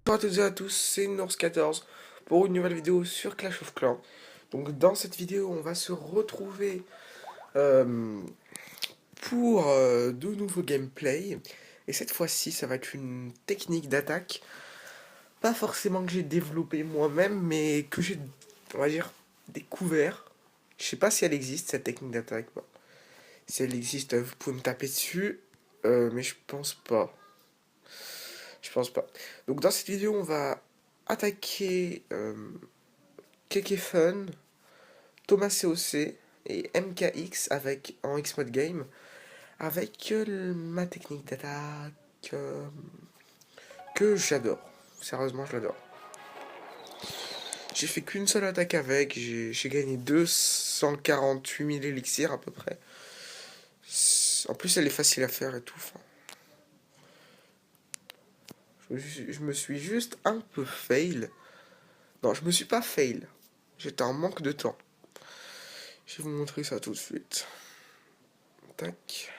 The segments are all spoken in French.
Bonjour à toutes et à tous, c'est Norse14 pour une nouvelle vidéo sur Clash of Clans. Donc dans cette vidéo, on va se retrouver euh, pour de nouveaux gameplays. Et cette fois-ci, ça va être une technique d'attaque, pas forcément que j'ai développée moi-même, mais que j'ai, on va dire, découvert. Je sais pas si elle existe, cette technique d'attaque. Bon. Si elle existe, vous pouvez me taper dessus, mais je pense pas. Je pense pas. Donc dans cette vidéo, on va attaquer Keke Fun, Thomas COC et MKX avec, en X-Mode Game avec ma technique d'attaque que j'adore. Sérieusement, je l'adore. J'ai fait qu'une seule attaque avec, j'ai gagné 248 000 élixirs à peu près. En plus, elle est facile à faire et tout. Enfin, je me suis juste un peu fail. Non, je me suis pas fail. J'étais en manque de temps. Je vais vous montrer ça tout de suite. Tac.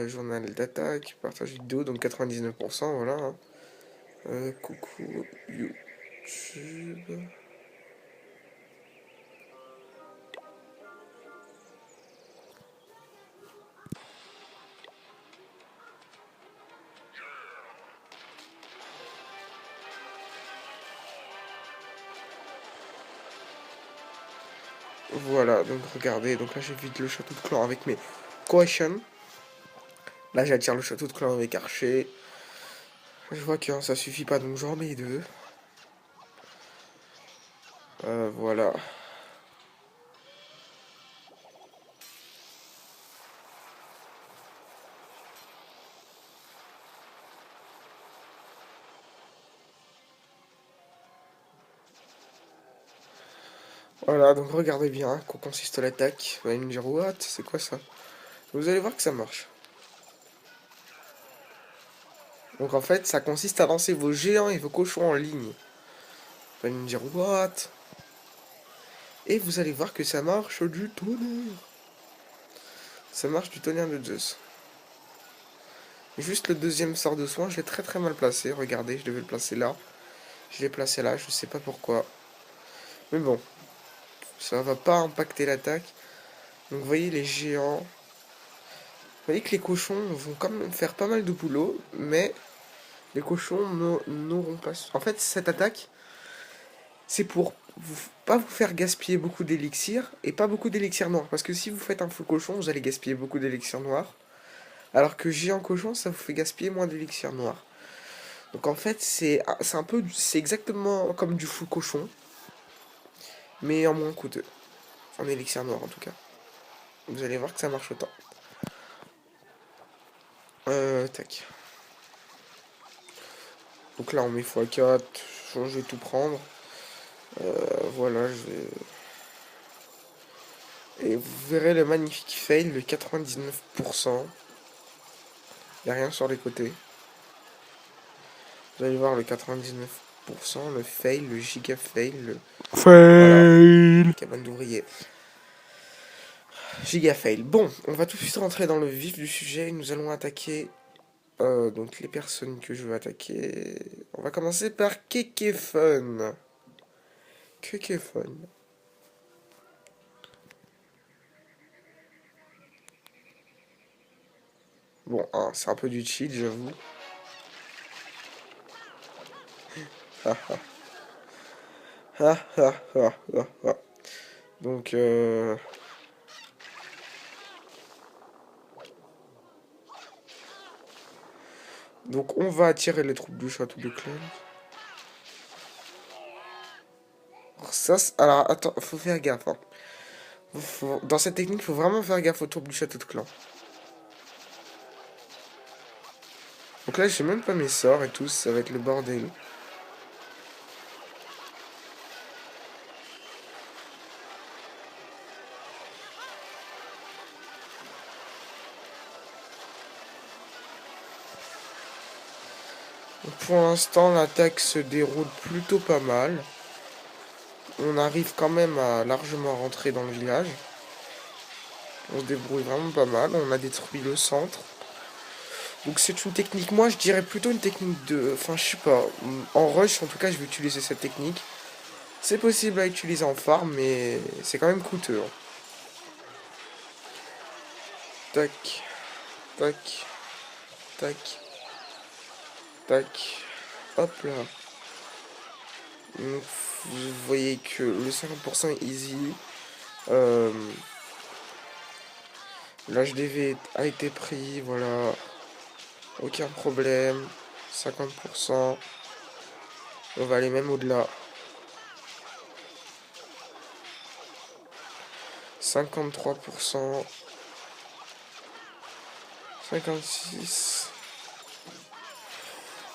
Journal d'attaque, partage vidéo, donc 99%, voilà. Hein. Coucou YouTube. Voilà, donc regardez, donc là j'évite le château de clan avec mes Coation. Là j'attire le château de clan avec Archer. Je vois que ça suffit pas, donc j'en mets deux. Voilà. Voilà, donc regardez bien, quoi consiste l'attaque. Vous allez me dire, what? C'est quoi ça? Vous allez voir que ça marche. Donc en fait, ça consiste à lancer vos géants et vos cochons en ligne. Vous allez me dire, what? Et vous allez voir que ça marche du tonnerre. Ça marche du tonnerre de Zeus. Juste le deuxième sort de soin, je l'ai très très mal placé. Regardez, je devais le placer là. Je l'ai placé là, je sais pas pourquoi. Mais bon, ça va pas impacter l'attaque. Donc vous voyez les géants. Vous voyez que les cochons vont quand même faire pas mal de boulot. Mais les cochons n'auront pas... En fait, cette attaque, c'est pour pas vous faire gaspiller beaucoup d'élixir. Et pas beaucoup d'élixir noir. Parce que si vous faites un feu cochon, vous allez gaspiller beaucoup d'élixir noir. Alors que géant cochon, ça vous fait gaspiller moins d'élixir noir. Donc en fait, c'est exactement comme du full cochon, mais en moins coûteux. En élixir noir en tout cas. Vous allez voir que ça marche autant. Tac. Donc là on met x4, je vais tout prendre. Voilà, je vais... Et vous verrez le magnifique fail, le 99%. Il n'y a rien sur les côtés. Vous allez voir le 99%, le fail, le giga fail, le... Fail voilà. Cabane d'ouvrier. Giga fail. Bon, on va tout de suite rentrer dans le vif du sujet. Nous allons attaquer donc les personnes que je veux attaquer. On va commencer par Kekefun. Kekefun. Bon, hein, c'est un peu du cheat, j'avoue. Donc, donc on va attirer les troupes du château de clan. Alors, attends, faut faire gaffe. Hein. Dans cette technique, faut vraiment faire gaffe aux troupes du château de clan. Donc là, j'ai même pas mes sorts et tout, ça va être le bordel. Donc pour l'instant, l'attaque se déroule plutôt pas mal. On arrive quand même à largement rentrer dans le village. On se débrouille vraiment pas mal. On a détruit le centre. Donc c'est une technique, moi je dirais plutôt une technique de... Enfin je sais pas, en rush en tout cas je vais utiliser cette technique. C'est possible à utiliser en farm mais c'est quand même coûteux, hein. Tac, tac, tac, tac, hop là. Donc, vous voyez que le 50% est easy. Euh, L'HDV a été pris, voilà. Aucun problème. 50%. On va aller même au-delà. 53%. 56%.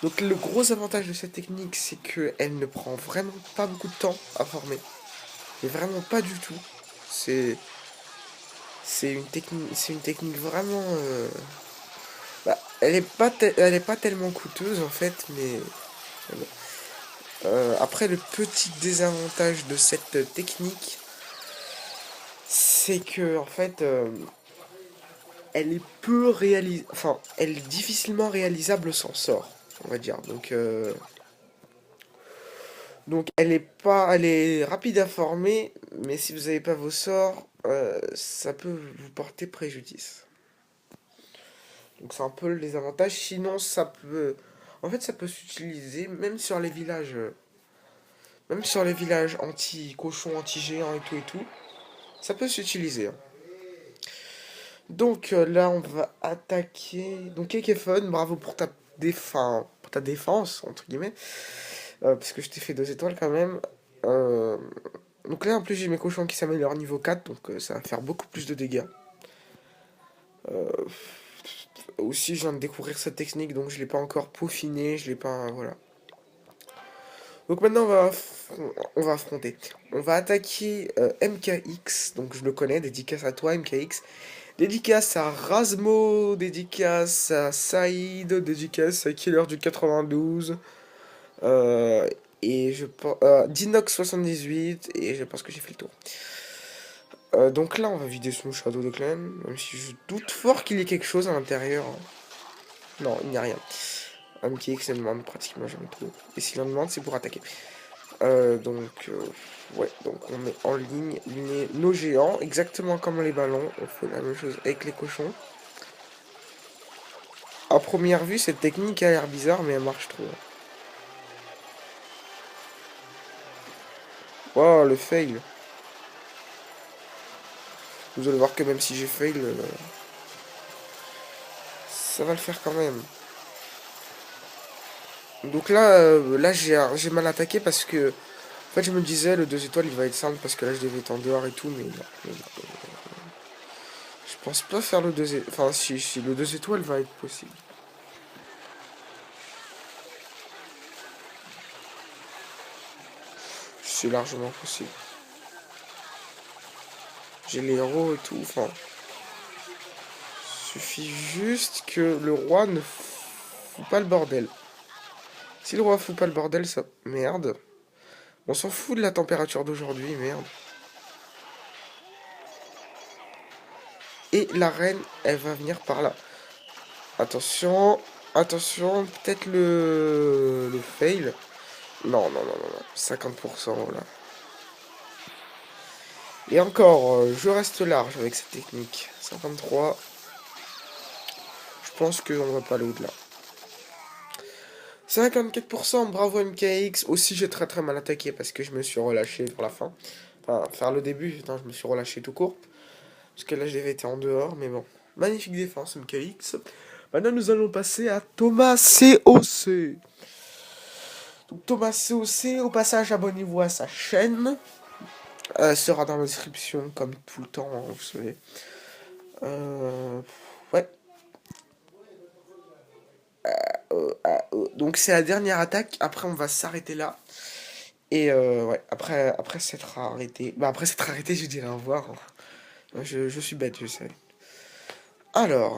Donc le gros avantage de cette technique, c'est qu'elle ne prend vraiment pas beaucoup de temps à former. Mais vraiment pas du tout. C'est c'est une technique vraiment bah, elle est pas tellement coûteuse en fait, mais bon. Après le petit désavantage de cette technique, c'est que en fait elle est peu réalisable, enfin elle est difficilement réalisable sans sort, on va dire. Donc elle est rapide à former, mais si vous n'avez pas vos sorts, ça peut vous porter préjudice. Donc c'est un peu les avantages. Sinon, ça peut, en fait, ça peut s'utiliser même sur les villages anti-cochons, anti-géants et tout, ça peut s'utiliser, hein. Donc là, on va attaquer. Donc Kekefun, bravo pour ta défense entre guillemets, parce que je t'ai fait 2 étoiles quand même. Euh, Donc là, en plus, j'ai mes cochons qui s'améliorent niveau 4, donc ça va faire beaucoup plus de dégâts. Euh, Aussi, je viens de découvrir cette technique, donc je l'ai pas encore peaufiné, je l'ai pas... Voilà. Donc maintenant, on va affronter. On va attaquer MKX, donc je le connais, dédicace à toi MKX. Dédicace à Rasmo, dédicace à Saïd, dédicace à Killer du 92. Euh, et je pense... Dinox78, et je pense que j'ai fait le tour. Donc là, on va vider son Shadow de Clan, même si je doute fort qu'il y ait quelque chose à l'intérieur. Non, il n'y a rien. MKX ne demande pratiquement jamais trop. Et s'il en demande, c'est pour attaquer. Ouais, donc on met en ligne nos géants, exactement comme les ballons. On fait la même chose avec les cochons. À première vue, cette technique a l'air bizarre, mais elle marche trop. Wow, le fail. Vous allez voir que même si j'ai fail, ça va le faire quand même. Donc là, j'ai mal attaqué parce que, en fait, je me disais, le 2 étoiles, il va être simple parce que là, je devais être en dehors et tout, mais non. Je pense pas faire le 2 étoiles. Enfin, si le 2 étoiles va être possible. C'est largement possible. J'ai les héros et tout, enfin. Suffit juste que le roi ne fout pas le bordel. Si le roi fout pas le bordel, ça... Merde. On s'en fout de la température d'aujourd'hui, merde. Et la reine, elle va venir par là. Attention, attention, peut-être le fail. Non, non, non, non, non. 50% là. Et encore, je reste large avec cette technique. 53. Je pense qu'on va pas aller au-delà. 54%, bravo MKX. Aussi, j'ai très très mal attaqué parce que je me suis relâché pour la fin. Enfin, faire le début, putain, je me suis relâché tout court. Parce que là, je devais être en dehors, mais bon. Magnifique défense, MKX. Maintenant, nous allons passer à Thomas COC. Donc, Thomas COC, au passage, abonnez-vous à sa chaîne. Sera dans la description, comme tout le temps, hein, vous savez. Ouais. Donc, c'est la dernière attaque. Après, on va s'arrêter là. Et ouais, après s'être arrêté. Bah, après s'être arrêté, je dirais au revoir. Je suis bête, je sais. Alors,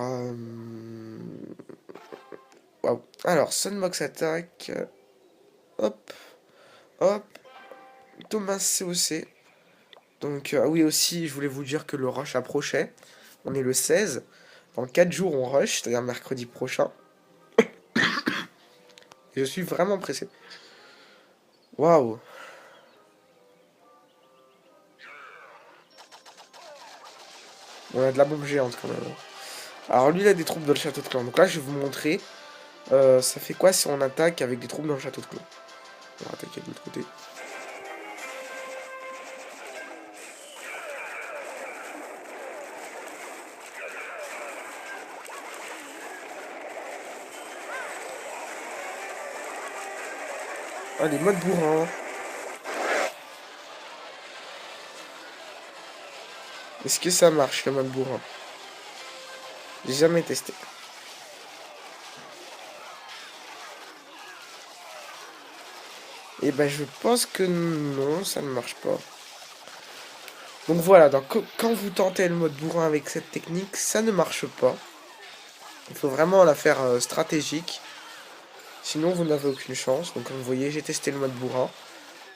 waouh. Alors, Sunbox attaque. Hop, hop. Thomas COC. Donc, oui, aussi, je voulais vous dire que le rush approchait. On est le 16. Dans 4 jours, on rush, c'est-à-dire mercredi prochain. Et je suis vraiment pressé. Waouh. On a de la bombe géante quand même. Alors lui, il a des troupes dans le château de clan. Donc là, je vais vous montrer. Ça fait quoi si on attaque avec des troupes dans le château de clan? On va attaquer de l'autre côté. Allez, mode bourrin. Est-ce que ça marche, le mode bourrin? J'ai jamais testé. Et ben, je pense que non, ça ne marche pas. Donc voilà, donc quand vous tentez le mode bourrin avec cette technique, ça ne marche pas. Il faut vraiment la faire stratégique. Sinon, vous n'avez aucune chance. Donc comme vous voyez, j'ai testé le mode bourrin.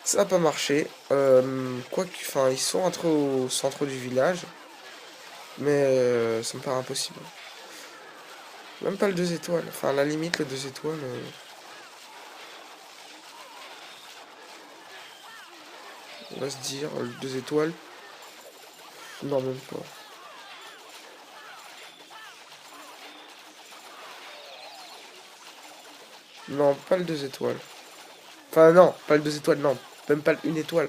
Ça n'a pas marché. Quoique, enfin, ils sont entrés au centre du village. Mais ça me paraît impossible. Même pas le 2 étoiles. Enfin, à la limite, le 2 étoiles. On va se dire, le 2 étoiles. Non, même pas. Non, pas le 2 étoiles. Enfin, non, pas le 2 étoiles, non. Même pas le 1 étoile.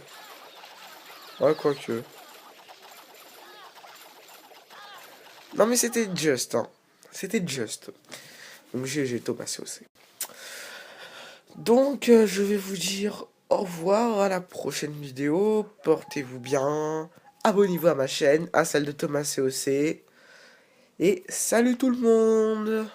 Ouais, quoique. Non, mais c'était juste, hein. C'était juste. Donc, GG, Thomas COC. Donc, je vais vous dire au revoir à la prochaine vidéo. Portez-vous bien. Abonnez-vous à ma chaîne, à celle de Thomas COC. Et salut tout le monde!